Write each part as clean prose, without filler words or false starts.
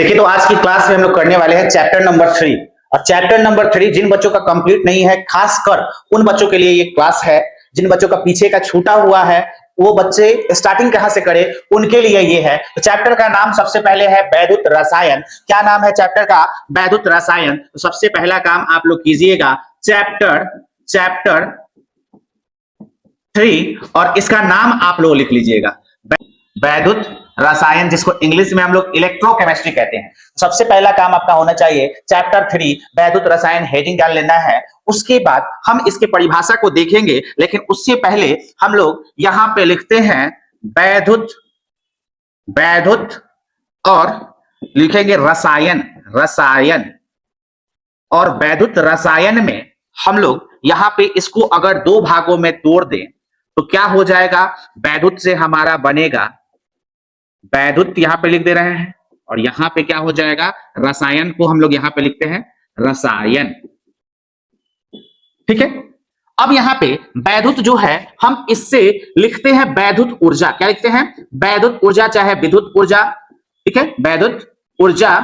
देखिए, तो आज की क्लास में हम लोग करने वाले हैं चैप्टर नंबर 3। और चैप्टर नंबर 3 जिन बच्चों का कंप्लीट नहीं है, खासकर उन बच्चों के लिए ये क्लास है। जिन बच्चों का पीछे का छूटा हुआ है, वो बच्चे स्टार्टिंग कहां से करें, उनके लिए ये है। तो चैप्टर का नाम सबसे पहले है वैद्युत रसायन। क्या नाम है चैप्टर का? वैद्युत रसायन। तो सबसे पहला काम आप लोग कीजिएगा, चैप्टर चैप्टर 3 और इसका नाम आप लोग लिख लीजिएगा वैद्युत रसायन, जिसको इंग्लिश में हम लोग इलेक्ट्रोकेमिस्ट्री कहते हैं। सबसे पहला काम आपका होना चाहिए चैप्टर 3 वैद्युत रसायन हेडिंग डाल लेना है। उसके बाद हम इसके परिभाषा को देखेंगे, लेकिन उससे पहले हम लोग यहां पे लिखते हैं वैद्युत वैद्युत और लिखेंगे रसायन रसायन। और वैद्युत रसायन में हम लोग यहां पे इसको अगर दो भागों में तोड़ दें तो क्या हो जाएगा? वैद्युत से हमारा बनेगा वैद्युत, यहां पे लिख दे रहे हैं, और यहां पे क्या हो जाएगा? रसायन को हम लोग यहां पे लिखते हैं रसायन। ठीक है। अब यहां पे वैद्युत जो है हम इससे लिखते हैं वैद्युत ऊर्जा। क्या लिखते हैं? वैद्युत ऊर्जा, चाहे विद्युत ऊर्जा। ठीक है, वैद्युत ऊर्जा।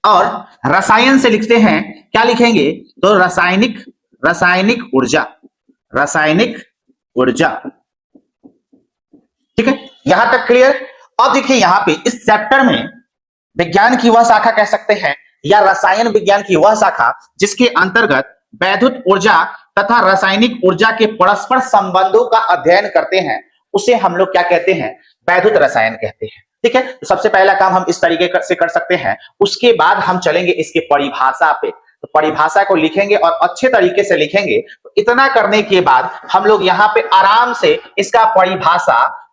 और रसायन से लिखते हैं, क्या लिखेंगे? तो रासायनिक रासायनिक ऊर्जा रासायनिक ऊर्जा। ठीक है, यहां तक क्लियर। अब देखिए यहां पे इस चैप्टर में विज्ञान की वह शाखा कह सकते हैं, या रसायन विज्ञान की वह शाखा जिसके अंतर्गत वैद्युत ऊर्जा तथा रासायनिक ऊर्जा के परस्पर संबंधों का अध्ययन करते हैं, उसे हम लोग क्या कहते हैं? वैद्युत रसायन कहते हैं। ठीक है, तो सबसे पहला काम हम इस तरीके से कर सकते हैं। उसके बाद हम चलेंगे इसके परिभाषा पे। तो परिभाषा को लिखेंगे और अच्छे तरीके से लिखेंगे। तो इतना करने के बाद हम लोग यहाँ पे आराम से इसका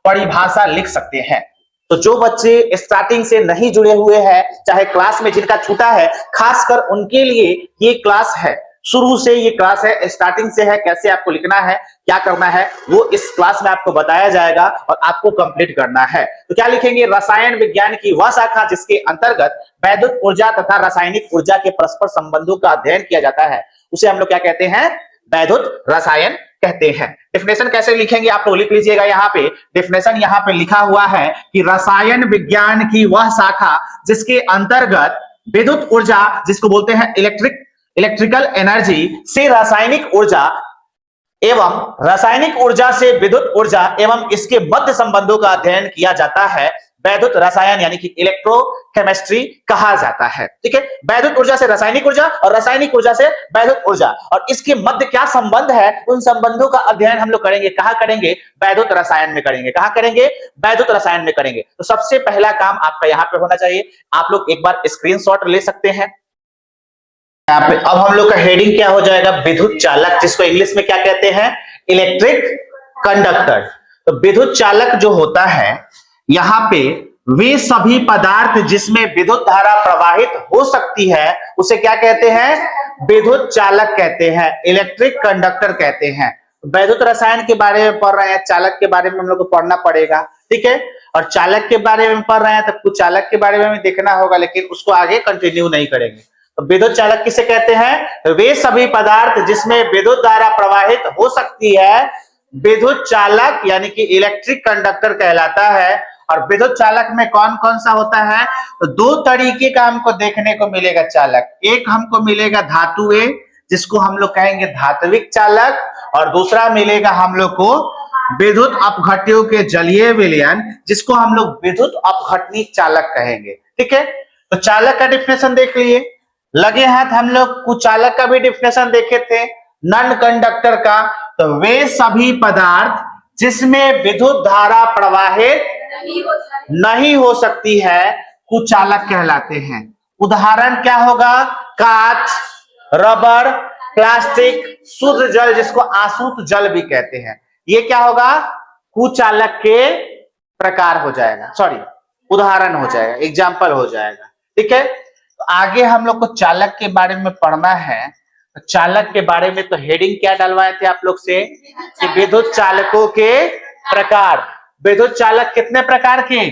परिभाषा लिख सकते हैं। तो जो बच्चे स्टार्टिंग से नहीं जुड़े हुए हैं, चाहे क्लास में जिनका छूटा है, खासकर उनके लिए ये क्लास है। शुरू से ये क्लास है, स्टार्टिंग से है। कैसे आपको लिखना है, क्या करना है, वो इस क्लास में आपको बताया जाएगा और आपको कंप्लीट करना है। तो क्या लिखेंगे? रसायन विज्ञान की वह शाखा जिसके अंतर्गत वैद्युत ऊर्जा तथा रासायनिक ऊर्जा के परस्पर संबंधों का अध्ययन किया जाता है, उसे हम लोग क्या कहते हैं? वैद्युत रसायन कहते हैं। डेफिनेशन कैसे लिखेंगे आप लोग लिख लीजिएगा। यहाँ पे डेफिनेशन यहाँ पे लिखा हुआ है कि रसायन विज्ञान की वह शाखा जिसके अंतर्गत विद्युत ऊर्जा, जिसको बोलते हैं इलेक्ट्रिकल एनर्जी, से रासायनिक ऊर्जा एवं रासायनिक ऊर्जा से विद्युत ऊर्जा एवं इसके मध्य संबंधों का अध्ययन किया जाता है, वैद्युत रसायन यानी कि इलेक्ट्रोकेमिस्ट्री कहा जाता है। ठीक है, वैद्युत ऊर्जा से रासायनिक ऊर्जा और रासायनिक ऊर्जा से वैद्युत ऊर्जा, और इसके मध्य क्या संबंध है, उन संबंधों का अध्ययन हम लोग करेंगे। कहां करेंगे? वैद्युत रसायन में करेंगे। कहां करेंगे? वैद्युत रसायन में करेंगे। तो सबसे पहला काम आपका यहां पे होना चाहिए, आप लोग एक बार स्क्रीनशॉट ले सकते हैं यहाँ पे। अब हम लोग का हेडिंग क्या हो जाएगा? विद्युत चालक, जिसको इंग्लिश में क्या कहते हैं? Electric conductor. तो विद्युत चालक जो होता है, यहाँ पे वे सभी पदार्थ जिसमें विद्युत धारा प्रवाहित हो सकती है, उसे क्या कहते हैं? विद्युत चालक कहते हैं, इलेक्ट्रिक कंडक्टर कहते हैं। वैद्युत रसायन के बारे में पढ़ रहे हैं, चालक के बारे में हम लोग को पढ़ना पड़ेगा। ठीक है, और चालक के बारे में पढ़ रहे हैं तो कुछ चालक के बारे में भी देखना होगा, लेकिन उसको आगे कंटिन्यू नहीं करेंगे। तो विद्युत चालक किसे कहते हैं? वे सभी पदार्थ जिसमें विद्युत धारा प्रवाहित हो सकती है, विद्युत चालक यानी कि इलेक्ट्रिक कंडक्टर कहलाता है। और विद्युत चालक में कौन कौन सा होता है? तो दो तरीके का हमको देखने को मिलेगा चालक। एक हमको मिलेगा धातुए, जिसको हम लोग कहेंगे धात्विक चालक, और दूसरा मिलेगा हम लोग को विद्युत अपघट्यों के जलीय विलयन, जिसको हम लोग विद्युत अपघटनी चालक कहेंगे। ठीक है, तो चालक का डिफिनेशन देख लिए। लगे हाथ हम लोग कुचालक का भी डिफिनेशन देखे थे, नॉन कंडक्टर का। तो वे सभी पदार्थ जिसमें विद्युत धारा प्रवाहित नहीं हो सकती है, कुचालक कहलाते हैं। उदाहरण क्या होगा? कांच, रबर, प्लास्टिक, शुद्ध जल, जिसको आसूत जल भी कहते हैं, ये क्या होगा? कुचालक के प्रकार हो जाएगा, सॉरी उदाहरण हो जाएगा, एग्जाम्पल हो जाएगा। ठीक है, तो आगे हम लोग को चालक के बारे में पढ़ना है। तो चालक के बारे में तो हेडिंग क्या डलवाए थे आप लोग से कि विद्युत चालकों के प्रकार। विद्युत चालक कितने प्रकार के?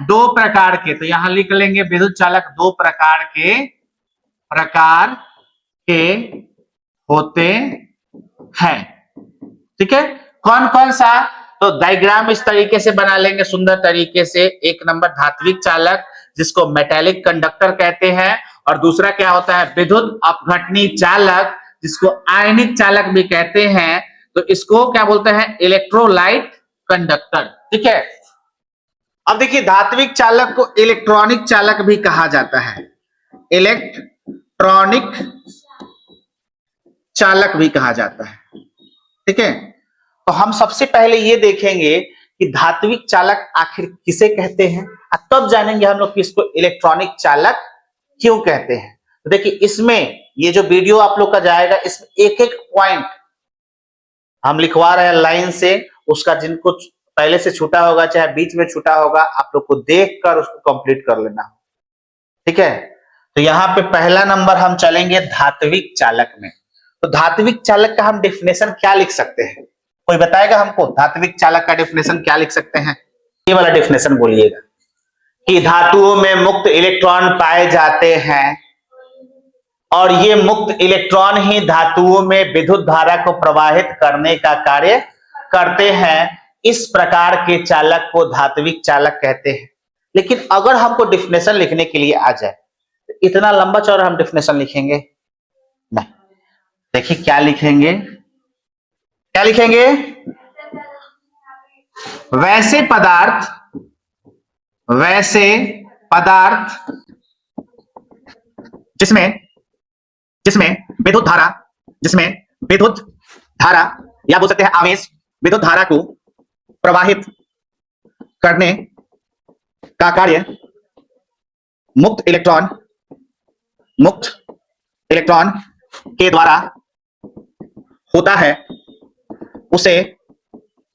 दो प्रकार के। तो यहां लिख लेंगे विद्युत चालक दो प्रकार के होते हैं। ठीक है, कौन कौन सा? तो डायग्राम इस तरीके से बना लेंगे सुंदर तरीके से। एक नंबर धात्विक चालक, जिसको मेटेलिक कंडक्टर कहते हैं, और दूसरा क्या होता है विद्युत अपघटनी चालक, जिसको आयनिक चालक भी कहते हैं। तो इसको क्या बोलते हैं इलेक्ट्रोलाइट कंडक्टर। ठीक है, अब देखिए धात्विक चालक को इलेक्ट्रॉनिक चालक भी कहा जाता है, इलेक्ट्रॉनिक चालक भी कहा जाता है। ठीक है, तो हम सबसे पहले ये देखेंगे कि धात्विक चालक आखिर किसे कहते हैं, तब जानेंगे हम लोग कि इसको इलेक्ट्रॉनिक चालक क्यों कहते हैं। तो देखिए इसमें ये जो वीडियो आप लोग का जाएगा, इसमें एक एक पॉइंट हम लिखवा रहे हैं लाइन से, उसका जिनको पहले से छूटा होगा चाहे बीच में छूटा होगा, आप लोग को देखकर उसको कंप्लीट कर लेना। ठीक है, तो यहाँ पे पहला नंबर हम चलेंगे धात्विक चालक में। तो धात्विक चालक का हम डेफिनेशन क्या लिख सकते हैं, कोई बताएगा हमको धात्विक चालक का डेफिनेशन क्या लिख सकते हैं? ये वाला डेफिनेशन बोलिएगा कि धातुओं में मुक्त इलेक्ट्रॉन पाए जाते हैं और ये मुक्त इलेक्ट्रॉन ही धातुओं में विद्युत धारा को प्रवाहित करने का कार्य करते हैं। इस प्रकार के चालक को धात्विक चालक कहते हैं। लेकिन अगर हमको डेफिनेशन लिखने के लिए आ जाए तो इतना लंबा चौड़ा हम डेफिनेशन लिखेंगे नहीं। देखिए क्या लिखेंगे, क्या लिखेंगे, वैसे पदार्थ जिसमें विद्युत धारा या बोल सकते हैं आवेश विद्युत धारा को प्रवाहित करने का कार्य मुक्त इलेक्ट्रॉन के द्वारा होता है, उसे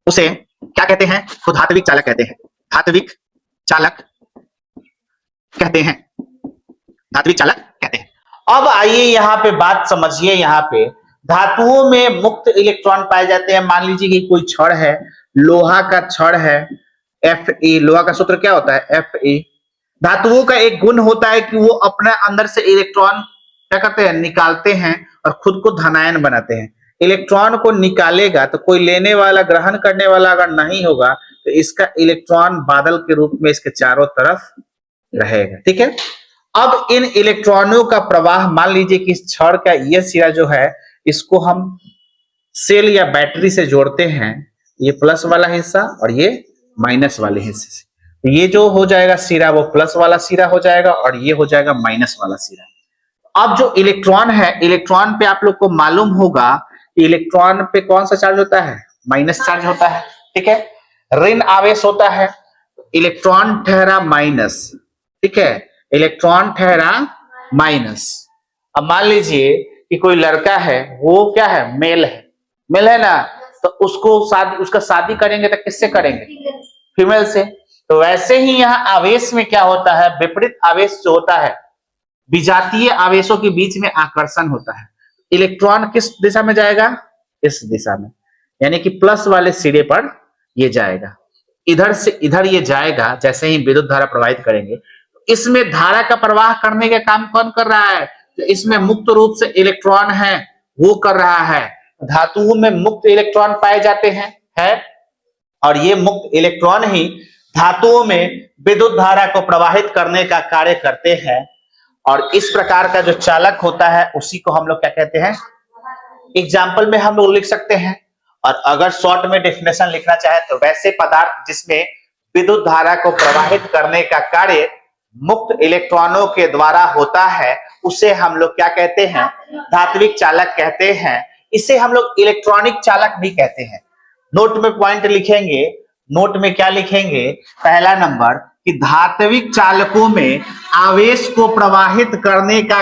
क्या कहते हैं? तो धात्विक चालक कहते हैं। धात्विक चालक कहते हैं, धात्विक चालक कहते हैं। अब आइए यहाँ पे बात समझिए, यहाँ पे धातुओं में मुक्त इलेक्ट्रॉन पाए जाते हैं। मान लीजिए कि कोई छड़ है, लोहा का छड़ है, Fe, लोहा का सूत्र क्या होता है Fe। धातुओं का एक गुण होता है कि वो अपने अंदर से इलेक्ट्रॉन क्या करते हैं, निकालते हैं और खुद को धनायन बनाते हैं। इलेक्ट्रॉन को निकालेगा तो कोई लेने वाला, ग्रहण करने वाला अगर नहीं होगा तो इसका इलेक्ट्रॉन बादल के रूप में इसके चारों तरफ रहेगा। ठीक है, अब इन इलेक्ट्रॉनों का प्रवाह, मान लीजिए कि इस छड़ का यह सिरा जो है, इसको हम सेल या बैटरी से जोड़ते हैं, ये प्लस वाला हिस्सा और ये माइनस वाले हिस्से से, तो ये जो हो जाएगा सिरा वो प्लस वाला सिरा हो जाएगा और ये हो जाएगा माइनस वाला सिरा। अब जो इलेक्ट्रॉन है, इलेक्ट्रॉन पे आप लोग को मालूम होगा कि इलेक्ट्रॉन पे कौन सा चार्ज होता है, माइनस चार्ज होता है। ठीक है, ऋण आवेश होता है, इलेक्ट्रॉन ठहरा माइनस। ठीक है, इलेक्ट्रॉन ठहरा माइनस। अब मान लीजिए कि कोई लड़का है, वो क्या है, मेल है ना, तो उसका शादी करेंगे तो किससे करेंगे, फीमेल से। तो वैसे ही यहाँ आवेश में क्या होता है, विपरीत आवेश जो होता है, विजातीय आवेशों के बीच में आकर्षण होता है। इलेक्ट्रॉन किस दिशा में जाएगा, इस दिशा में, यानी कि प्लस वाले सिरे पर ये जाएगा, इधर से इधर ये जाएगा। जैसे ही विद्युत धारा प्रवाहित करेंगे, इसमें धारा का प्रवाह करने का काम कौन कर रहा है, तो इसमें मुक्त रूप से इलेक्ट्रॉन है वो कर रहा है। धातुओं में मुक्त इलेक्ट्रॉन पाए जाते हैं और ये मुक्त इलेक्ट्रॉन ही धातुओं में विद्युत धारा को प्रवाहित करने का कार्य करते हैं। और इस प्रकार का जो चालक होता है उसी को हम लोग क्या कहते हैं, एग्जाम्पल में हम लोग लिख सकते हैं। और अगर शॉर्ट में डेफिनेशन लिखना चाहे तो वैसे पदार्थ जिसमें विद्युत धारा को प्रवाहित करने का कार्य मुक्त इलेक्ट्रॉनों के द्वारा होता है, उसे हम लोग क्या कहते हैं, धात्विक चालक कहते हैं। इसे हम लोग इलेक्ट्रॉनिक चालक भी कहते हैं। नोट में पॉइंट लिखेंगे, नोट में क्या लिखेंगे, पहला नंबर कि धात्विक चालकों में आवेश को प्रवाहित करने का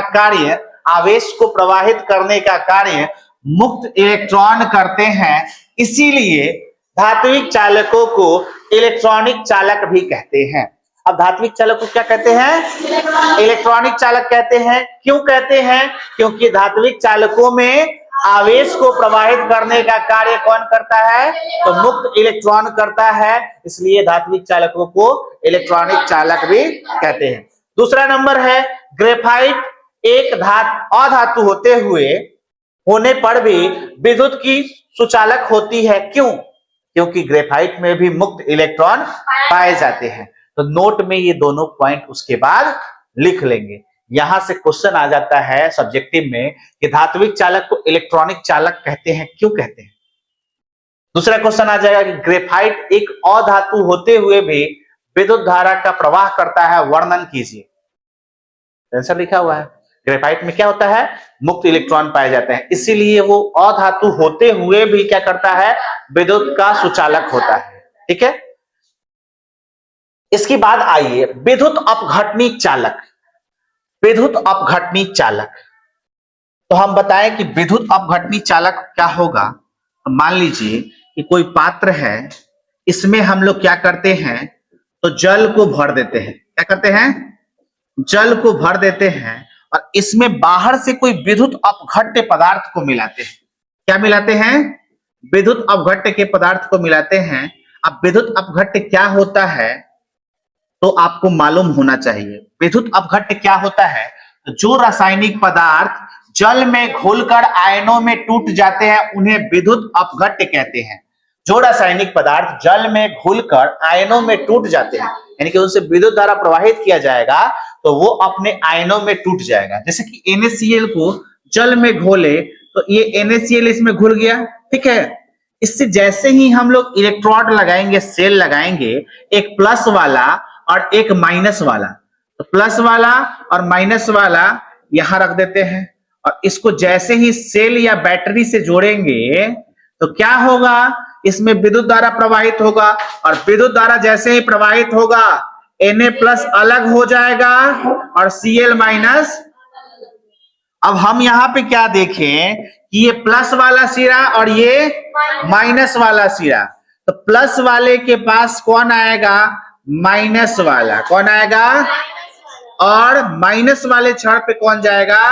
कार्य मुक्त इलेक्ट्रॉन करते हैं, इसीलिए धात्विक चालकों को इलेक्ट्रॉनिक चालक भी कहते हैं। अब धात्विक चालक को क्या कहते हैं, इलेक्ट्रॉनिक चालक कहते हैं। क्यों कहते हैं, क्योंकि धात्विक चालकों में आवेश को प्रवाहित करने का कार्य कौन करता है, तो मुक्त इलेक्ट्रॉन करता है, इसलिए धात्विक चालकों को इलेक्ट्रॉनिक चालक भी कहते हैं। दूसरा नंबर है ग्रेफाइट एक अधातु होने पर भी विद्युत की सुचालक होती है। क्यों, क्योंकि ग्रेफाइट में भी मुक्त इलेक्ट्रॉन पाए जाते हैं। तो नोट में ये दोनों पॉइंट उसके बाद लिख लेंगे। यहां से क्वेश्चन आ जाता है सब्जेक्टिव में कि धात्विक चालक को इलेक्ट्रॉनिक चालक कहते हैं, क्यों कहते हैं। दूसरा क्वेश्चन आ जाएगा कि ग्रेफाइट एक अधातु होते हुए भी विद्युत धारा का प्रवाह करता है, वर्णन कीजिए। आंसर लिखा हुआ है, ग्रेफाइट में क्या होता है, मुक्त इलेक्ट्रॉन पाए जाते हैं, इसीलिए वो अधातु होते हुए भी क्या करता है, विद्युत का सुचालक होता है। ठीक है, इसके बाद आइए विद्युत अपघटनी चालक। विद्युत अपघटनी चालक, तो हम बताएं कि विद्युत अपघटनी चालक क्या होगा। तो मान लीजिए कि कोई पात्र है, इसमें हम लोग क्या करते हैं, तो जल को भर देते हैं। क्या करते हैं, जल को भर देते हैं और इसमें बाहर से कोई विद्युत अपघट्य पदार्थ को मिलाते हैं। क्या मिलाते हैं, विद्युत अपघट्य के पदार्थ को मिलाते हैं। अब विद्युत अपघट्य क्या होता है तो आपको मालूम होना चाहिए। विद्युत अपघट्य क्या होता है, जो रासायनिक पदार्थ जल में घुलकर आयनों में टूट जाते हैं उन्हें विद्युत अपघट्य कहते हैं। जो रासायनिक पदार्थ जल में घुलकर आयनों में टूट जाते हैं, यानी कि उनसे विद्युत धारा प्रवाहित किया जाएगा तो वो अपने आयनों में टूट जाएगा। जैसे कि NaCl को जल में घोले तो ये NaCl इसमें घुल गया। ठीक है, इससे जैसे ही हम लोग इलेक्ट्रोड लगाएंगे, सेल लगाएंगे, एक प्लस वाला और एक माइनस वाला, तो प्लस वाला और माइनस वाला यहां रख देते हैं और इसको जैसे ही सेल या बैटरी से जोड़ेंगे तो क्या होगा, इसमें विद्युत धारा प्रवाहित होगा और विद्युत धारा जैसे ही प्रवाहित होगा Na+ अलग हो जाएगा और Cl-। अब हम यहां पे क्या देखें कि ये प्लस वाला सिरा और ये माइनस वाला सिरा, तो प्लस वाले के पास कौन आएगा, माइनस वाला। कौन आएगा, और माइनस वाले क्षण पे कौन जाएगा।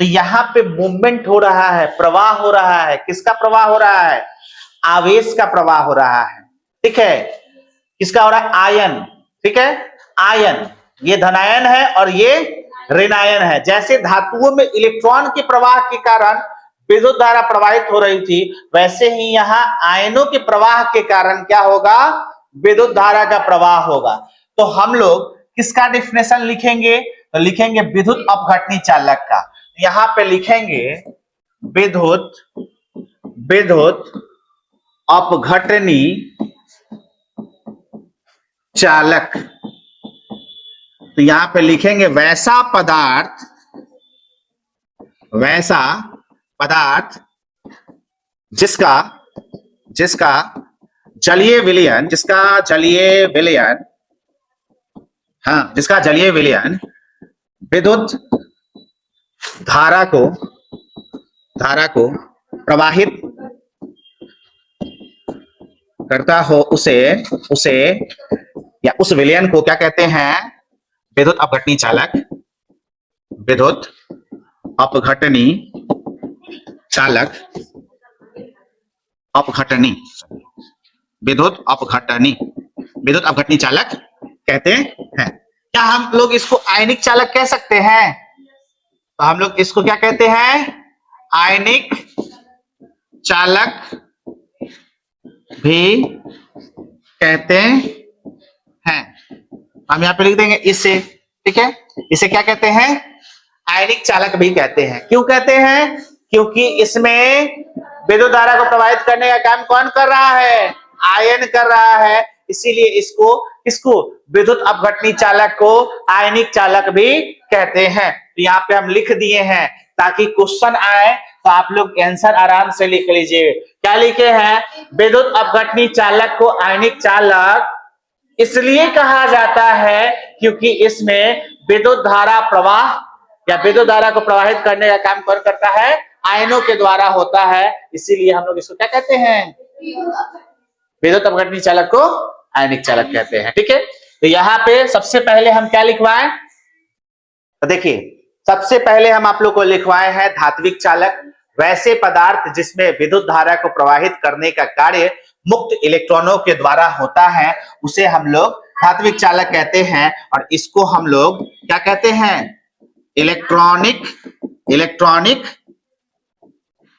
तो यहां पे मूवमेंट हो रहा है, प्रवाह हो रहा है। किसका प्रवाह हो रहा है, आवेश का प्रवाह हो रहा है। ठीक है, किसका हो रहा है, आयन। ठीक है, आयन, ये धनायन है और ये ऋणायन है। जैसे धातुओं में इलेक्ट्रॉन के प्रवाह के कारण विद्युत धारा प्रवाहित हो रही थी, वैसे ही यहाँ आयनों के प्रवाह के कारण क्या होगा, विद्युत धारा का प्रवाह होगा। तो हम लोग किसका डेफिनेशन लिखेंगे, तो लिखेंगे विद्युत अपघटनी चालक का। यहां पे लिखेंगे विद्युत अपघटनी चालक। तो यहां पे लिखेंगे वैसा पदार्थ जिसका जलीय विलयन विद्युत धारा को प्रवाहित करता हो, उसे या उस विलयन को क्या कहते हैं, विद्युत अपघटनी चालक। विद्युत अपघटनी चालक, विद्युत अपघटनी चालक कहते हैं। क्या हम लोग इसको आयनिक चालक कह सकते हैं, तो हम लोग इसको क्या कहते हैं, आयनिक चालक भी कहते हैं। हम यहां पे लिख देंगे इसे। ठीक है, इसे क्या कहते हैं, आयनिक चालक भी कहते हैं। क्यों कहते हैं, क्योंकि इसमें विद्युत धारा को प्रवाहित करने का काम कौन कर रहा है, आयन कर रहा है, इसीलिए इसको विद्युत अपघटनी चालक को आयनिक चालक भी कहते हैं। तो यहाँ पे हम लिख दिए हैं ताकि क्वेश्चन आए तो आप लोग आंसर आराम से लिख लीजिए। क्या लिखे हैं, विद्युत अपघटनी चालक को आयनिक चालक इसलिए कहा जाता है क्योंकि इसमें विद्युत धारा प्रवाह या विद्युत धारा को प्रवाहित करने का काम कौन करता है, आयनों के द्वारा होता है, इसीलिए हम लोग इसको क्या कहते हैं, विद्युत अपघटनी चालक को आयनिक चालक कहते हैं। ठीक है, तो यहाँ पे सबसे पहले हम क्या लिखवाएं, तो देखिए सबसे पहले हम आप लोग को लिखवाए हैं धात्विक चालक। वैसे पदार्थ जिसमें विद्युत धारा को प्रवाहित करने का कार्य मुक्त इलेक्ट्रॉनों के द्वारा होता है उसे हम लोग धात्विक चालक कहते हैं। और इसको हम लोग क्या कहते हैं, इलेक्ट्रॉनिक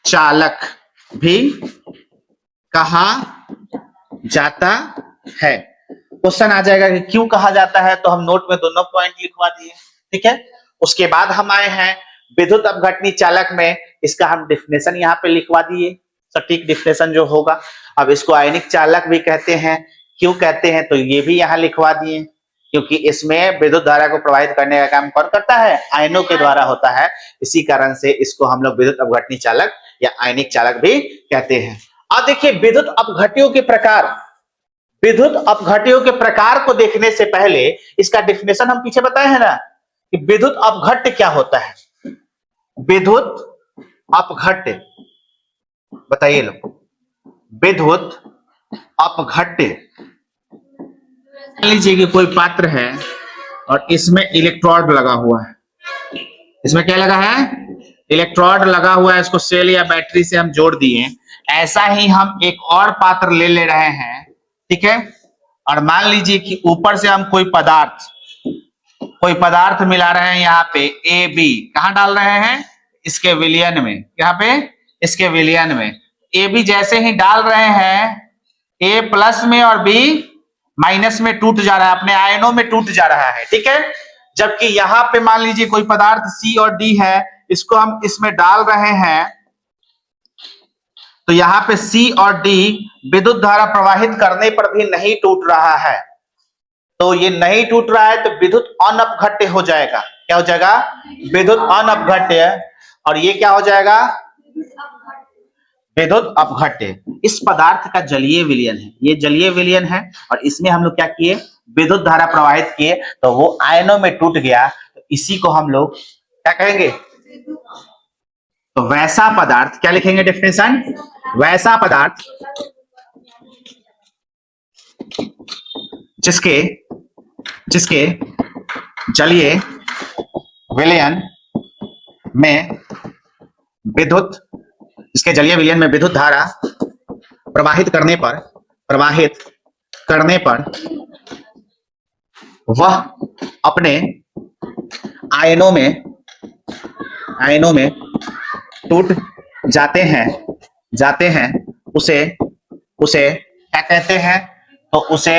चालक भी कहा जाता है। क्वेश्चन आ जाएगा कि क्यों कहा जाता है, तो हम नोट में दोनों पॉइंट लिखवा दिए। ठीक है, उसके बाद हम आए हैं विद्युत अपघटनी चालक में, इसका हम डिफिनेशन यहाँ पे लिखवा दिए, सटीक डिफिनेशन जो होगा। अब इसको आयनिक चालक भी कहते हैं, क्यों कहते हैं तो ये भी यहाँ लिखवा दिए, क्योंकि इसमें विद्युत धारा को प्रवाहित करने का काम कौन करता है, आयनों के द्वारा होता है। इसी कारण से इसको हम लोग विद्युत अपघटनी चालक या आयनिक चालक भी कहते हैं। अब देखिए विद्युत अपघटियों के प्रकार, विद्युत अपघटियों के प्रकार को देखने से पहले इसका डिफिनेशन हम पीछे बताए हैं ना कि विद्युत अपघट्य क्या होता है। विद्युत अपघट्य बताइए लोग, विद्युत अपघट्य, मान लीजिए कि कोई पात्र है और इसमें इलेक्ट्रोड लगा हुआ है, इसमें क्या लगा है, इलेक्ट्रोड लगा हुआ है, इसको सेल या बैटरी से हम जोड़ दिए। ऐसा ही हम एक और पात्र ले रहे हैं, ठीक है, और मान लीजिए कि ऊपर से हम कोई पदार्थ मिला रहे हैं, यहाँ पे ए बी कहां डाल रहे हैं, इसके विलयन में, यहाँ पे इसके विलयन में ए बी जैसे ही डाल रहे हैं, ए प्लस में और बी माइनस में टूट जा रहा है, अपने आयनों में टूट जा रहा है। ठीक है, जबकि यहाँ पे मान लीजिए कोई पदार्थ सी और डी है, इसको हम इसमें डाल रहे हैं, तो यहाँ पे सी और डी विद्युत धारा प्रवाहित करने पर भी नहीं टूट रहा है, तो ये नहीं टूट रहा है तो विद्युत अनअपघट्य हो जाएगा। क्या हो जाएगा, विद्युत अनअपघट्य, और ये क्या हो जाएगा, विद्युत अपघट्य। इस पदार्थ का जलीय विलयन है, ये जलीय विलयन है, और इसमें हम लोग क्या किए, विद्युत धारा प्रवाहित किए, तो वो आयनों में टूट गया, तो इसी को हम लोग क्या कहेंगे, तो वैसा पदार्थ, क्या लिखेंगे डेफिनेशन, वैसा पदार्थ जिसके जलीय विलयन में विद्युत, इसके जलीय विलयन में विद्युत धारा प्रवाहित करने पर वह अपने आयनों में टूट जाते हैं, उसे क्या कहते हैं, तो उसे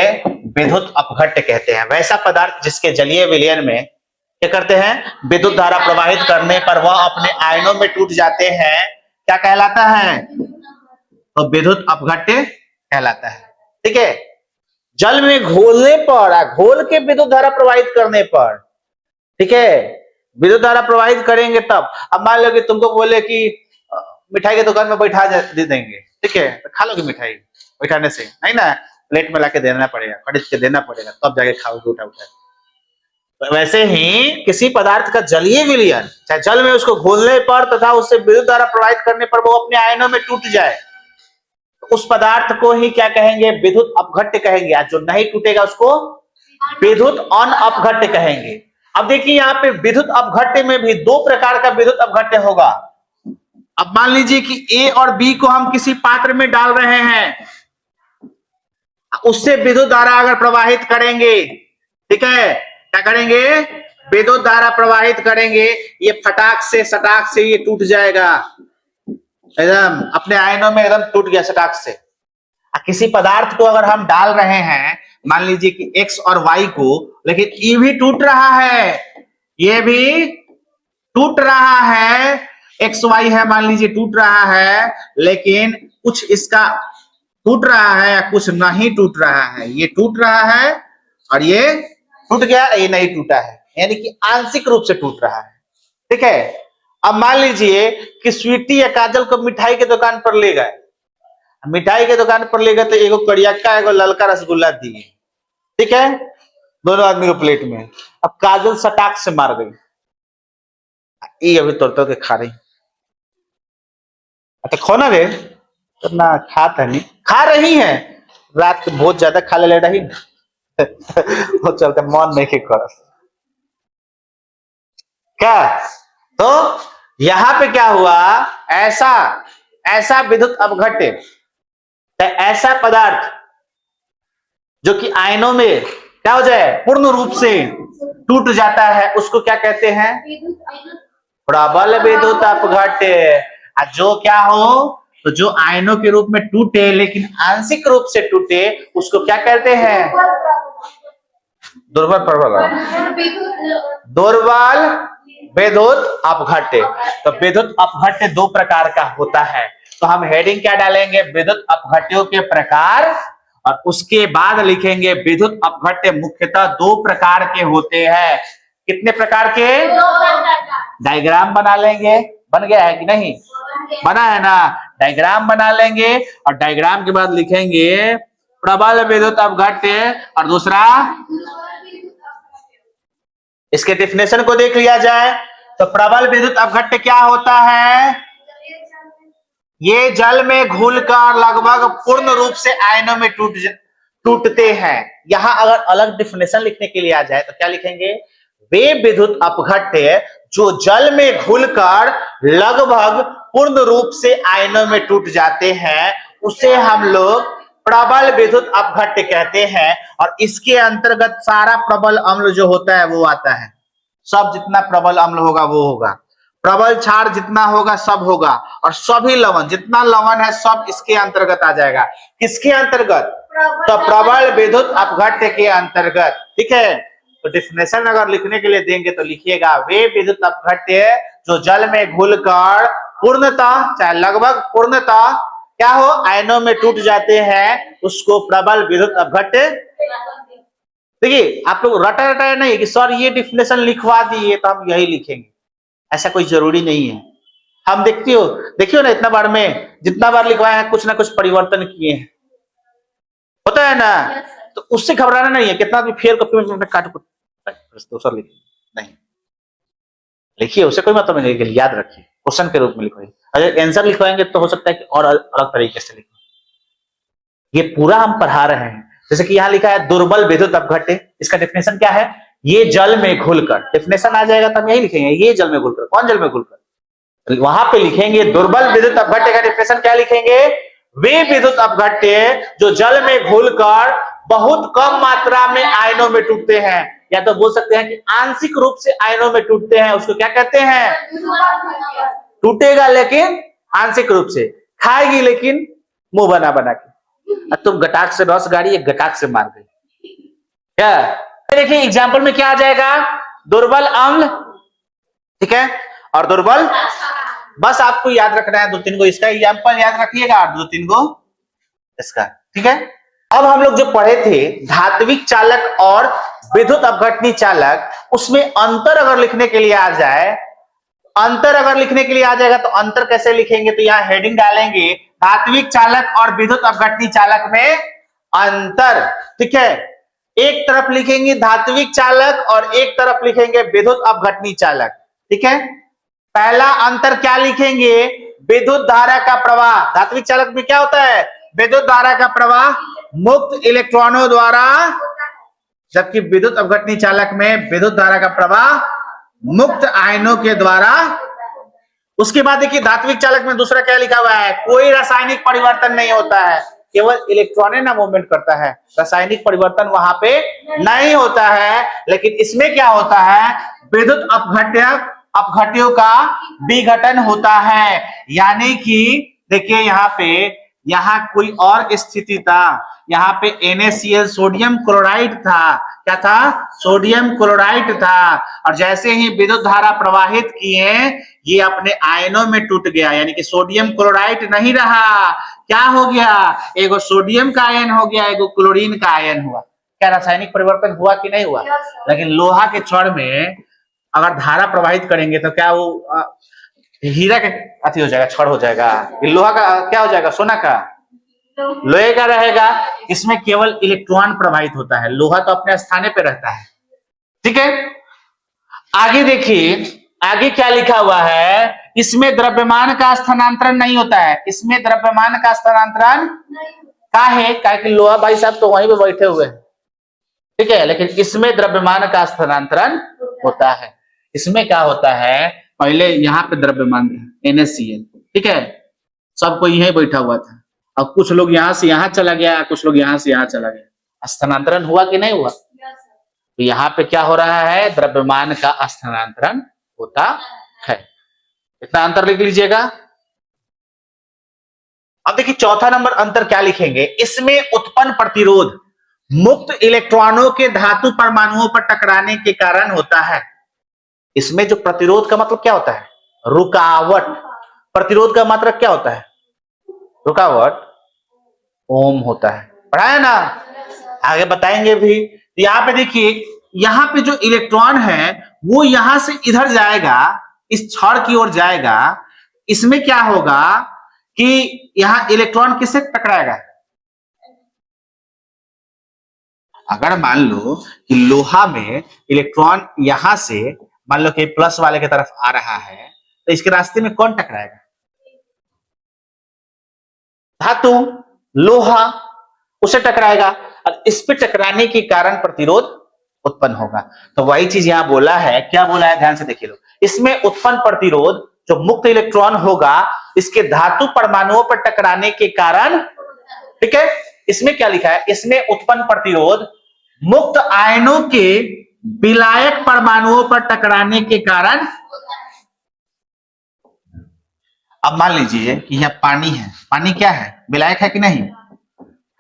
विद्युत अपघट्य कहते हैं। वैसा पदार्थ जिसके जलीय विलयन में क्या करते हैं, विद्युत धारा प्रवाहित करने पर वह अपने आयनों में टूट जाते हैं, क्या कहलाता है, तो विद्युत अपघट्य कहलाता है। ठीक है, जल में घोलने पर, घोल के विद्युत धारा प्रवाहित करने पर, ठीक है, विद्युत धारा प्रवाहित करेंगे तब। अब मान लो कि तुमको बोले कि मिठाई की दुकान में बैठा दे देंगे, ठीक है, तो खा लोगे मिठाई, बैठाने से नहीं ना, प्लेट में लाके देना पड़ेगा, खरीद के देना पड़ेगा, तब जाके खाओगे उठा। तो वैसे ही किसी पदार्थ का जलीय विलयन, चाहे जल में उसको घोलने पर तथा उससे विद्युत धारा प्रवाहित करने पर वो अपने आयनों में टूट जाए, तो उस पदार्थ को ही क्या कहेंगे, विद्युत अपघट्य कहेंगे। जो नहीं टूटेगा उसको विद्युत अनअपघट्य कहेंगे। अब देखिए यहाँ पे विद्युत अपघट्य में भी दो प्रकार का विद्युत अपघट्य होगा। अब मान लीजिए कि ए और बी को हम किसी पात्र में डाल रहे हैं, उससे विद्युत धारा अगर प्रवाहित करेंगे, ठीक है, क्या करेंगे, विद्युत धारा प्रवाहित करेंगे, ये फटाक से ये टूट जाएगा, एकदम अपने आयनों में एकदम टूट गया सटाक से। किसी पदार्थ को अगर हम डाल रहे हैं, मान लीजिए कि एक्स और वाई को, लेकिन ये भी टूट रहा है, ये भी टूट रहा है, एक्स वाई है मान लीजिए टूट रहा है, लेकिन कुछ इसका टूट रहा है, कुछ नहीं टूट रहा है, ये टूट रहा है और ये टूट गया, ये नहीं टूटा है, यानी कि आंशिक रूप से टूट रहा है। ठीक है, अब मान लीजिए कि स्वीटी या काजल को मिठाई के दुकान पर ले गए, मिठाई के दुकान पर ले गए तो एगो कड़ियक्का एगो ललका रसगुल्ला दिए, ठीक है, दोनों आदमी को प्लेट में। अब काजल सटाक से मार गई, ये अभी तोड़ के खा रही, तो खोना रे तो ना खाता नहीं, खा रही है, रात को बहुत ज्यादा खा ले रही वो चलते मन नहीं के कर क्या। तो यहां पे क्या हुआ, ऐसा विद्युत अपघट्य, ऐसा पदार्थ जो कि आयनों में क्या हो जाए, पूर्ण रूप से टूट जाता है, उसको क्या कहते हैं, प्रबल विद्युत अपघट्य। जो क्या हो, तो जो आयनों के रूप में टूटे लेकिन आंशिक रूप से टूटे, उसको क्या कहते हैं, दुर्बल प्रबल, दुर्बल विद्युत अपघट्य। तो विद्युत अपघट्य दो प्रकार का होता है, तो हम हेडिंग क्या डालेंगे, विद्युत अपघट्यों के प्रकार, और उसके बाद लिखेंगे विद्युत अपघट्य मुख्यतः दो प्रकार के होते हैं। कितने प्रकार के, डायग्राम बना लेंगे, बन गया है कि नहीं, बना है ना, डायग्राम बना लेंगे और डायग्राम के बाद लिखेंगे प्रबल विद्युत अपघट्य और दूसरा, इसके डेफिनेशन को देख लिया जाए तो प्रबल विद्युत अपघट्य क्या होता है, ये जल में घुलकर लगभग पूर्ण रूप से आयनों में टूटते हैं। यहां अगर अलग डेफिनेशन लिखने के लिए आ जाए तो क्या लिखेंगे, वे विद्युत अपघट्य जो जल में घुलकर लगभग पूर्ण रूप से आयनों में टूट जाते हैं उसे हम लोग प्रबल विद्युत अपघट्य कहते हैं। और इसके अंतर्गत सारा प्रबल अम्ल जो होता है वो आता है, सब जितना प्रबल अम्ल होगा वो होगा, प्रबल क्षार जितना होगा सब होगा, और सभी लवण जितना लवण है सब इसके अंतर्गत आ जाएगा। किसके अंतर्गत, तो प्रबल विद्युत अपघट्य के अंतर्गत। ठीक है, तो डेफिनेशन अगर लिखने के लिए देंगे तो लिखिएगा, वे विद्युत अपघट्य जो जल में घुलकर पूर्णतः चाहे लगभग पूर्णतः क्या हो आयनों में टूट जाते हैं उसको प्रबल विद्युत अपघट्य। देखिए आप लोग रटा रटाया नहीं कि सर ये डेफिनेशन लिखवा दिए तो हम यही लिखेंगे, ऐसा कोई जरूरी नहीं है। हम देखियो ना, इतना बार में जितना बार लिखवाए हैं कुछ ना कुछ परिवर्तन किए हैं, होता है ना, तो उससे घबराना नहीं है। कितना भी फेयर कॉपी में काट तो सर लिखिए, नहीं लिखिए, उससे कोई मतलब नहीं, याद रखिए क्वेश्चन के रूप में लिखवाइए। अगर आंसर लिखवाएंगे तो हो सकता है कि और अलग तरीके से लिखो। ये पूरा हम पढ़ा रहे हैं, जैसे कि यहाँ लिखा है दुर्बल विद्युत अपघट्य, इसका डेफिनेशन क्या है, ये जल में घुलकर, डेफिनेशन आ जाएगा तो हम यही लिखेंगे, ये जल में घुलकर, कौन जल में घुलकर, वहां पे लिखेंगे दुर्बल विद्युत अपघट्य का डेफिनेशन क्या लिखेंगे, वे विद्युत अपघट्य जो जल में घुलकर बहुत कम मात्रा में आयनों में टूटते हैं, या तो बोल सकते हैं कि आंशिक रूप से आयनों में टूटते हैं, उसको क्या कहते हैं, टूटेगा लेकिन आंशिक रूप से, खाएगी लेकिन मुंह बना बना के। तुम गटाक से रस गाड़ी एक गटाक से मार गई क्या। देखिए एग्जाम्पल में क्या आ जाएगा, दुर्बल अम्ल, ठीक है, और दुर्बल, बस आपको याद रखना है दो तीन को, इसका एग्जाम्पल याद रखिएगा और दो तीन को इसका, ठीक है। अब हम लोग जो पढ़े थे धात्विक चालक और विद्युत अपघटनी चालक, उसमें अंतर अगर लिखने के लिए आ जाए, अंतर अगर लिखने के लिए आ जाएगा तो अंतर कैसे लिखेंगे, तो यहाँ हेडिंग डालेंगे धात्विक चालक और विद्युत अपघटनी चालक में अंतर। ठीक है, एक तरफ लिखेंगे धात्विक चालक और एक तरफ लिखेंगे विद्युत अपघटनी चालक। ठीक है, पहला अंतर क्या लिखेंगे, विद्युत धारा का प्रवाह, धात्विक चालक में क्या होता है, विद्युत धारा का प्रवाह मुक्त इलेक्ट्रॉनों द्वारा, जबकि विद्युत अपघटनी चालक में विद्युत धारा का प्रवाह मुक्त आयनों के द्वारा। उसके बाद देखिए धात्विक चालक में दूसरा क्या लिखा हुआ है, कोई रासायनिक परिवर्तन नहीं होता है, केवल इलेक्ट्रॉन ना मूवमेंट करता है, रासायनिक परिवर्तन वहां पे नहीं होता है। लेकिन इसमें क्या होता है, विद्युत अपघट्यों का विघटन होता है, यानी कि देखिए यहाँ पे, यहाँ कोई और स्थिति था, यहाँ पे NaCl सोडियम क्लोराइड था, क्या था, सोडियम क्लोराइड था, और जैसे ही विद्युत धारा प्रवाहित किए ये अपने आयनों में टूट गया, यानी कि सोडियम क्लोराइड नहीं रहा, क्या हो गया, एगो सोडियम का आयन हो गया, एगो क्लोरीन का आयन हुआ। क्या रासायनिक परिवर्तन हुआ कि नहीं हुआ। लेकिन लोहा के छड़ में अगर धारा प्रवाहित करेंगे तो क्या वो हीरा का अति हो जाएगा, छड़ हो जाएगा, लोहा का क्या हो जाएगा, सोना का, लोहे का रहेगा। इसमें केवल इलेक्ट्रॉन प्रवाहित होता है, लोहा तो अपने स्थाने पे रहता है। ठीक है, आगे देखिए, आगे क्या लिखा हुआ है, इसमें द्रव्यमान का स्थानांतरण नहीं होता है, इसमें द्रव्यमान का स्थानांतरण का है, कि लोहा भाई साहब तो वहीं पे बैठे हुए हैं, ठीक है, लेकिन इसमें द्रव्यमान का स्थानांतरण होता है। इसमें क्या होता है, पहले यहाँ पे द्रव्यमान NaCl, ठीक है, सब कोई यहीं बैठा हुआ था, अब कुछ लोग यहाँ से यहाँ चला गया, कुछ लोग यहाँ से यहाँ चला गया, स्थानांतरण हुआ कि नहीं हुआ। तो यहाँ पे क्या हो रहा है, द्रव्यमान का स्थानांतरण होता है। इतना अंतर लिख लीजिएगा। अब देखिए चौथा नंबर अंतर क्या लिखेंगे, इसमें उत्पन्न प्रतिरोध मुक्त इलेक्ट्रॉनों के धातु परमाणुओं पर टकराने के कारण होता है। इसमें जो प्रतिरोध का मतलब क्या होता है? रुकावट। प्रतिरोध का मतलब क्या होता है? रुकावट ओम होता है। पढ़ा है ना? आगे बताएंगे भी। यहाँ पे देखिए, यहाँ पे जो इलेक्ट्रॉन है वो यहां से इधर जाएगा, इस छड़ की ओर जाएगा। इसमें क्या होगा कि यहाँ इलेक्ट्रॉन किससे टकराएगा? अगर मान लो कि लोहा में इलेक्ट्रॉन यहां से मान लो कि प्लस वाले की तरफ आ रहा है, तो इसके रास्ते में कौन टकराएगा? धातु, लोहा, उसे टकराएगा और इस पे टकराने के कारण प्रतिरोध उत्पन्न होगा। तो वही चीज यहां बोला है। क्या बोला है? ध्यान से देखिए लो। इसमें उत्पन्न प्रतिरोध जो मुक्त इलेक्ट्रॉन होगा इसके धातु परमाणुओं पर टकराने के कारण, ठीक है। इसमें क्या लिखा है? इसमें उत्पन्न प्रतिरोध मुक्त आयनों के विलायक परमाणुओं पर टकराने के कारण। अब मान लीजिए कि यह पानी है। पानी क्या है? विलायक है कि नहीं?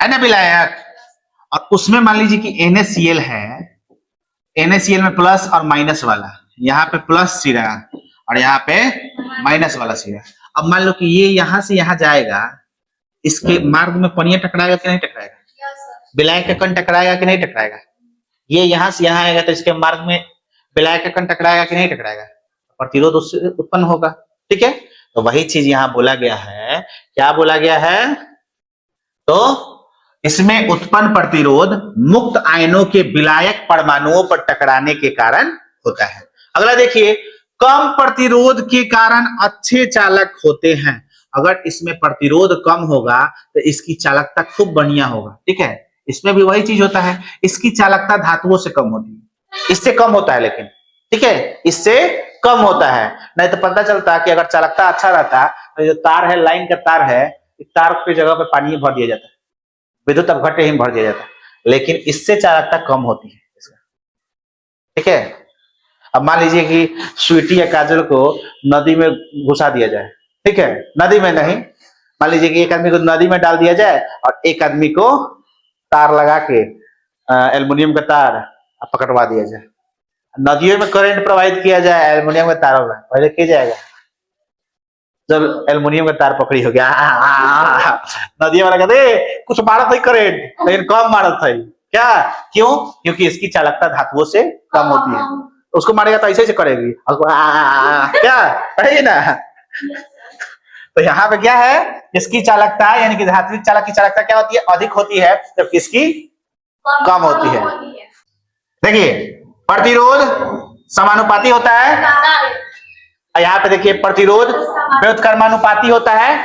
है ना विलायक। और उसमें मान लीजिए कि NaCl है। NaCl में प्लस और माइनस वाला, यहाँ पे प्लस सिरा और यहाँ पे माइनस वाला सिरा। अब मान लो कि ये यहां से यहां जाएगा, इसके मार्ग में पनिया टकराएगा कि नहीं टकराएगा? विलायक का कण टकराएगा कि नहीं टकराएगा? ये यहां से यहां आएगा तो इसके मार्ग में विलायक का कण टकराएगा कि नहीं टकराएगा? प्रतिरोध उससे उत्पन्न होगा, ठीक है। तो वही चीज यहां बोला गया है। क्या बोला गया है? तो इसमें उत्पन्न प्रतिरोध मुक्त आयनों के विलायक परमाणुओं पर टकराने के कारण होता है। अगला देखिए, कम प्रतिरोध के कारण अच्छे चालक होते हैं। अगर इसमें प्रतिरोध कम होगा तो इसकी चालकता खूब बढ़िया होगा, ठीक है। इसमें भी वही चीज होता है, इसकी चालकता धातुओं से कम होती है, इससे कम होता है, लेकिन ठीक है, इससे कम होता है। नहीं तो पता चलता कि अगर चालकता अच्छा रहता तो जो तार है, लाइन का तार है, तार की जगह पे पानी भर दिया जाता, विद्युत अपघट्य ही भर दिया जाता, लेकिन इससे चालकता कम होती है इसका, ठीक है। अब मान लीजिए कि स्वीटी या काजल को नदी में घुसा दिया जाए, ठीक है, नदी में नहीं, मान लीजिए कि एक आदमी को नदी में डाल दिया जाए और एक आदमी को तार लगा के एल्युमिनियम का तार पकड़वा दिया जाए, नदियों में करंट प्रवाहित किया जाए एल्युमिनियम के तारों में, पहले किया जाएगा जब एल्युमिनियम का तार पकड़ी हो गया नदियों वाला कहते कुछ मारत है करंट, लेकिन कम मारत है। क्या? क्यों? क्योंकि इसकी चालकता धातुओं से कम होती है, उसको मारेगा तो ऐसे करेगी, क्या करेगी ना। तो यहाँ पे क्या है? इसकी चालकता यानी कि धात्विक चालक की चालकता क्या होती है? अधिक होती है, जबकि इसकी कम होती है। देखिए, प्रतिरोध समानुपाती होता है। यहाँ पे देखिए, प्रतिरोध व्युत्क्रमानुपाती होता है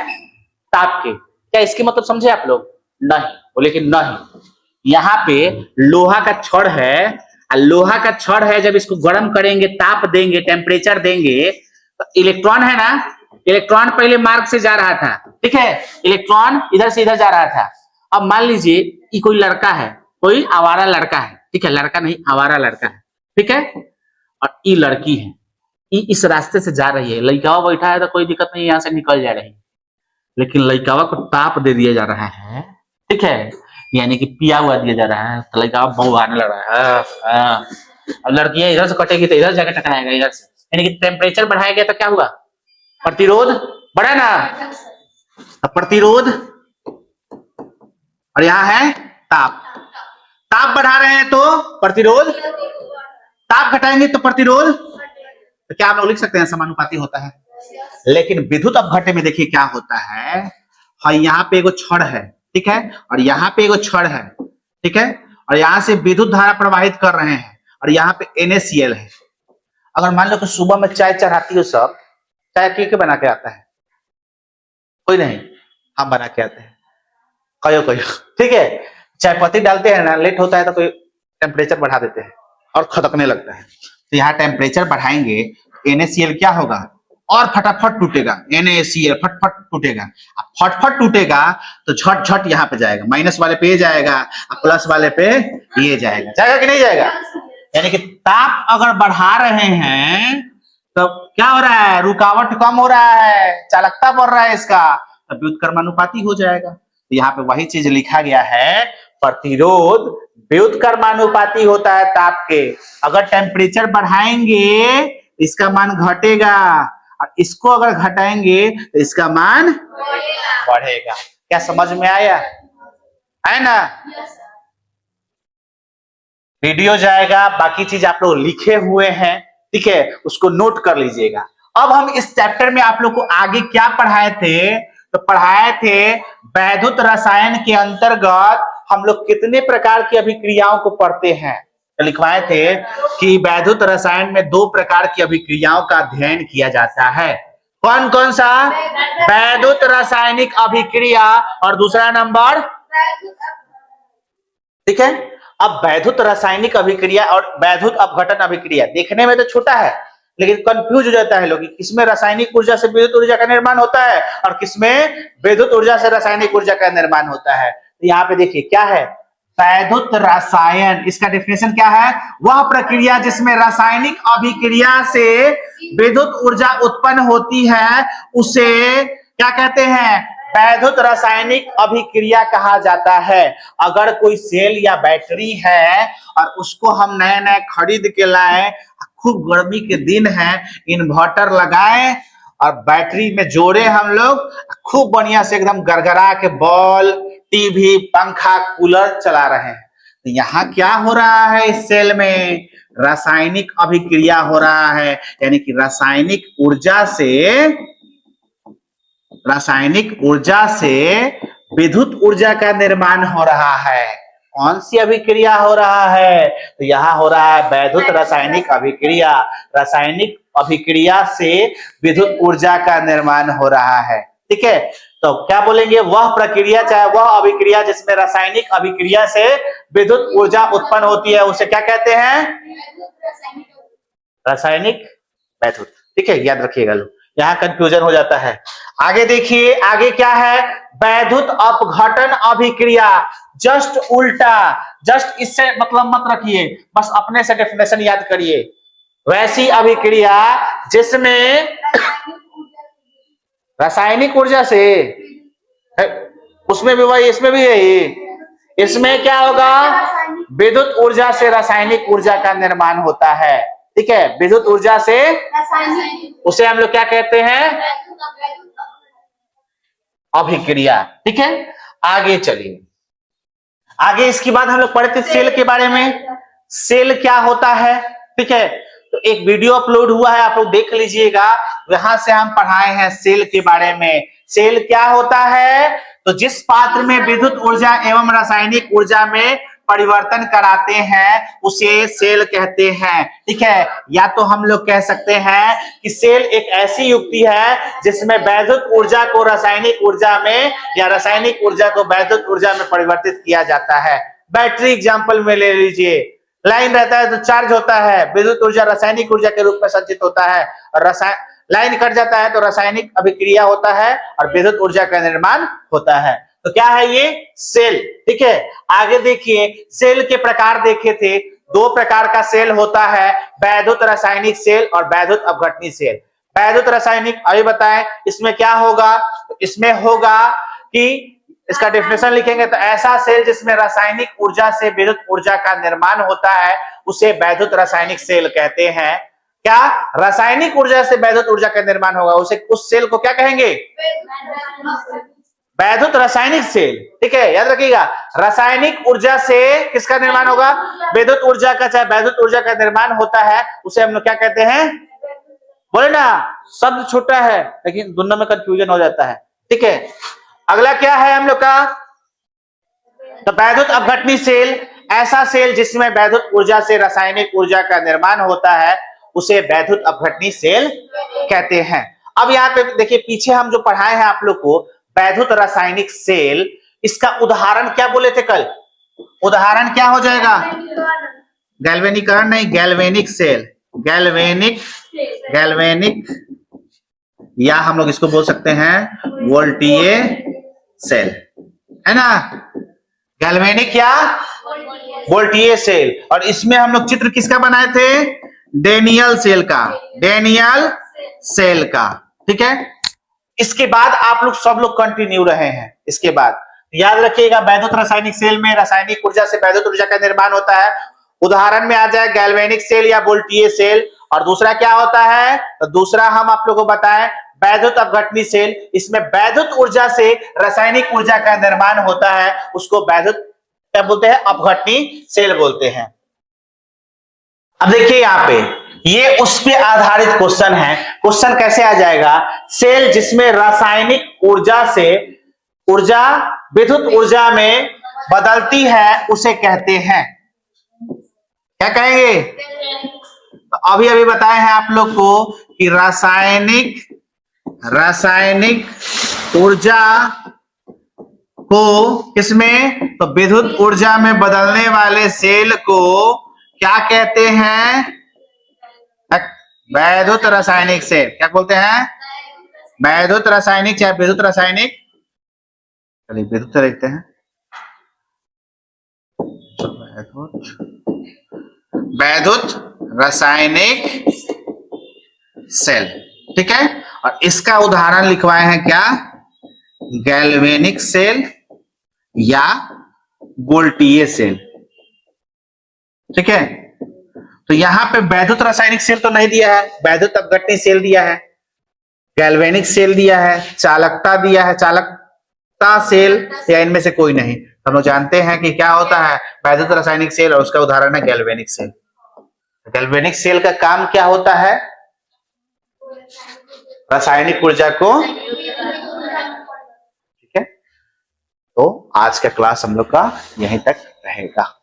ताप के। क्या इसकी मतलब समझे आप लोग? नहीं, बोले कि नहीं। यहाँ पे लोहा का छड़ है, लोहा का छड़ है, जब इसको गर्म करेंगे, ताप देंगे, टेम्परेचर देंगे, तो इलेक्ट्रॉन है ना, इलेक्ट्रॉन पहले मार्ग से जा रहा था, ठीक है, इलेक्ट्रॉन इधर से इधर जा रहा था। अब मान लीजिए कि कोई लड़का है, कोई आवारा लड़का है, ठीक है, लड़का नहीं आवारा लड़का है, ठीक है, और ये लड़की है, ये इस रास्ते से जा रही है, लड़कावा बैठा है तो कोई दिक्कत नहीं, यहाँ से निकल जा रही है, लेकिन लड़कावा को ताप दे दिया जा रहा है, ठीक है, यानी कि पिया हुआ दिया जा रहा है, तो लड़कावा भौंकने लग रहा है। अब लड़कियां इधर से कटेगी तो इधर जाकर टकराएगा, इधर से, यानी कि टेम्परेचर बढ़ाया गया तो क्या हुआ? प्रतिरोध बढ़ा ना। प्रतिरोध और यहाँ है ताप, ताप बढ़ा रहे हैं तो प्रतिरोध, ताप घटाएंगे तो प्रतिरोध, तो क्या आप लोग लिख सकते हैं? समानुपाती होता है। लेकिन विद्युत अपघट्य में देखिए क्या होता है, हाँ, यहाँ पे एगो छड़ है, ठीक है, और यहाँ पे एगो छड़ है, ठीक है, और यहाँ से विद्युत धारा प्रवाहित कर रहे हैं, और यहाँ पे NaCl है। अगर मान लो कि सुबह में चाय चढ़ाती हो, सब चाय के बना के आता है? कोई नहीं, हम बना के आते हैं, कयो कयो, ठीक है। चाय पत्ती डालते हैं ना, लेट होता है तो कोई टेम्परेचर बढ़ा देते हैं और खदकने लगता है, तो यहाँ टेम्परेचर बढ़ाएंगे, NaCl क्या होगा? और फटाफट टूटेगा, NaCl फटफट टूटेगा, फटफट टूटेगा तो झट झट यहाँ पे जाएगा, माइनस वाले पे जाएगा और प्लस वाले पे ये जाएगा, जाएगा कि नहीं जाएगा? यानी कि ताप अगर बढ़ा रहे हैं तो क्या हो रहा है? रुकावट कम हो रहा है, चालकता बढ़ रहा है इसका, तो व्युत्क्रमानुपाती हो जाएगा। तो यहाँ पे वही चीज लिखा गया है, प्रतिरोध व्युत्क्रमानुपाती होता है ताप के। अगर टेम्परेचर बढ़ाएंगे तो इसका मान घटेगा, और इसको अगर घटाएंगे तो इसका मान बढ़ेगा। क्या समझ में आया है ना? वीडियो जाएगा, बाकी चीज आप लोग लिखे हुए हैं, ठीक है, उसको नोट कर लीजिएगा। अब हम इस चैप्टर में आप लोग को आगे क्या पढ़ाए थे, तो पढ़ाए थे वैद्युत रसायन के अंतर्गत हम लोग कितने प्रकार की अभिक्रियाओं को पढ़ते हैं। तो लिखवाए थे कि वैद्युत रसायन में 2 प्रकार की अभिक्रियाओं का अध्ययन किया जाता है। कौन कौन सा? वैद्युत रासायनिक अभिक्रिया और दूसरा नंबर, ठीक है। अब वैद्युत रासायनिक अभिक्रिया और वैद्युत अपघटन अभिक्रिया देखने में तो छोटा है, लेकिन कंफ्यूज हो जाता है लोग कि किसमें रासायनिक ऊर्जा से विद्युत ऊर्जा का निर्माण होता है और किसमें विद्युत ऊर्जा से रासायनिक ऊर्जा का निर्माण होता है। तो यहाँ पे देखिए क्या है वैद्युत रसायन, इसका डेफिनेशन क्या है? वह प्रक्रिया जिसमें रासायनिक अभिक्रिया से विद्युत ऊर्जा उत्पन्न होती है उसे क्या कहते हैं? वैद्युत रासायनिक अभिक्रिया कहा जाता है। अगर कोई सेल या बैटरी है और उसको हम नए नए खरीद के लाए, खूब गर्मी के दिन है, इन्वर्टर लगाए और बैटरी में जोड़े हम लोग, खूब बढ़िया से एकदम गरगरा के बॉल, टीवी, पंखा, कूलर चला रहे हैं, तो यहाँ क्या हो रहा है? इस सेल में रासायनिक अभिक्रिया हो रहा है, यानी कि रासायनिक ऊर्जा से विद्युत ऊर्जा का निर्माण हो रहा है। कौन सी अभिक्रिया हो रहा है? तो यहाँ हो रहा है वैद्युत रासायनिक अभिक्रिया। रासायनिक अभिक्रिया से विद्युत ऊर्जा का निर्माण हो रहा है, ठीक है। तो क्या बोलेंगे? वह प्रक्रिया चाहे वह अभिक्रिया जिसमें रासायनिक अभिक्रिया से विद्युत ऊर्जा उत्पन्न होती है उसे क्या कहते हैं? रासायनिक वैद्युत, ठीक है, याद रखिएगा लोग, यहाँ कंफ्यूजन हो जाता है। आगे देखिए, आगे क्या है? वैद्युत अपघटन अभिक्रिया। जस्ट उल्टा, जस्ट इससे मतलब मत रखिए, बस अपने से डेफिनेशन याद करिए। वैसी अभिक्रिया जिसमें रासायनिक ऊर्जा से, उसमें भी वही, इसमें भी यही, इसमें क्या होगा? विद्युत ऊर्जा से रासायनिक ऊर्जा का निर्माण होता है, ठीक है। विद्युत ऊर्जा से उसे हम लोग क्या कहते हैं? अभिक्रिया, ठीक है। आगे चलिए, आगे इसके बाद हम लोग पढ़ते सेल के बारे में। सेल क्या होता है, ठीक है, तो एक वीडियो अपलोड हुआ है, आप लोग देख लीजिएगा, वहां से हम पढ़ाए हैं सेल के बारे में। सेल क्या होता है? तो जिस पात्र में विद्युत ऊर्जा एवं रासायनिक ऊर्जा में परिवर्तन कराते हैं उसे सेल कहते हैं, ठीक है। या तो हम लोग कह सकते हैं कि सेल एक ऐसी युक्ति है जिसमें वैद्युत ऊर्जा को रासायनिक ऊर्जा में या रासायनिक ऊर्जा को वैद्युत ऊर्जा में परिवर्तित किया जाता है। बैटरी एग्जांपल में ले लीजिए, लाइन रहता है तो चार्ज होता है, विद्युत ऊर्जा रासायनिक ऊर्जा के रूप में संचित होता है, और लाइन कट जाता है तो रासायनिक अभिक्रिया होता है और विद्युत ऊर्जा का निर्माण होता है। तो क्या है ये? सेल, ठीक है। आगे देखिए, सेल के प्रकार देखे थे, 2 प्रकार का सेल होता है, वैद्युत रासायनिक सेल और वैद्युत अपघटनी सेल। वैद्युत रासायनिक अभी बताएं, इसमें क्या होगा? तो इसमें होगा कि इसका डेफिनेशन लिखेंगे तो ऐसा सेल जिसमें रासायनिक ऊर्जा से विद्युत ऊर्जा का निर्माण होता है उसे वैद्युत रासायनिक सेल कहते हैं। क्या? रासायनिक ऊर्जा से वैद्युत ऊर्जा का निर्माण होगा उसे, उस सेल को क्या कहेंगे? वैद्युत रासायनिक सेल, ठीक है, याद रखिएगा। रासायनिक ऊर्जा से किसका निर्माण होगा? विद्युत ऊर्जा का, चाहे वैद्युत ऊर्जा का निर्माण होता है उसे हम लोग क्या कहते हैं? बोले ना, शब्द छोटा है लेकिन दोनों में कंफ्यूजन हो जाता है, ठीक है। अगला क्या है हम लोग का? तो वैद्युत अपघटनी सेल, ऐसा सेल जिसमें वैद्युत ऊर्जा से रासायनिक ऊर्जा का निर्माण होता है उसे वैद्युत अपघटनी सेल कहते हैं। अब यहाँ पे देखिए, पीछे हम जो पढ़ाए हैं आप लोग को वैद्युत रासायनिक सेल, इसका उदाहरण क्या बोले थे कल? उदाहरण क्या हो जाएगा? गैल्वेनीकरण नहीं, गैल्वेनिक सेल, गैल्वेनिक, या हम लोग इसको बोल सकते हैं वोल्टीय सेल, है ना। गैल्वेनिक या वोल्टीय सेल। और इसमें हम लोग चित्र किसका बनाए थे? डेनियल सेल का, डेनियल सेल का, ठीक है। इसके बाद आप लोग सब लोग कंटिन्यू रहे हैं, इसके बाद याद रखिएगा, वैद्युत रासायनिक सेल में रासायनिक ऊर्जा से वैद्युत ऊर्जा का निर्माण होता है। उदाहरण में आ जाए गैल्वेनिक सेल या वोल्टीय सेल। और दूसरा क्या होता है, तो दूसरा हम आप लोगों को बताएं वैद्युत अपघटनी सेल। इसमें वैद्युत ऊर्जा से रासायनिक ऊर्जा का निर्माण होता है, उसको वैद्युत क्या बोलते हैं, अपघटनी सेल बोलते हैं। अब देखिए यहां पे ये उस पे आधारित क्वेश्चन है। क्वेश्चन कैसे आ जाएगा, सेल जिसमें रासायनिक ऊर्जा से ऊर्जा विद्युत ऊर्जा में बदलती है उसे कहते हैं, क्या कहेंगे? तो अभी अभी बताए हैं आप लोग को कि रासायनिक ऊर्जा को किसमें, तो विद्युत ऊर्जा में बदलने वाले सेल को क्या कहते हैं, वैद्युत रासायनिक सेल। क्या बोलते हैं, वैद्युत रासायनिक, चाहे विद्युत रासायनिक, चलिए विद्युत लिखते हैं, वैद्युत रासायनिक सेल, ठीक है। और इसका उदाहरण लिखवाए हैं क्या, गैल्वेनिक सेल या वोल्टीय सेल, ठीक है। तो यहां पे वैद्युत रासायनिक सेल तो नहीं दिया है, वैद्युत अपघटनी सेल दिया है, गैल्वेनिक सेल दिया है, चालकता दिया है, चालकता सेल, या इनमें से कोई नहीं। हम लोग जानते हैं कि क्या होता है वैद्युत रासायनिक सेल, और उसका उदाहरण है गैल्वेनिक सेल। गैल्वेनिक सेल का काम क्या होता है, रासायनिक ऊर्जा को, ठीक है। तो आज का क्लास हम लोग का यहीं तक रहेगा।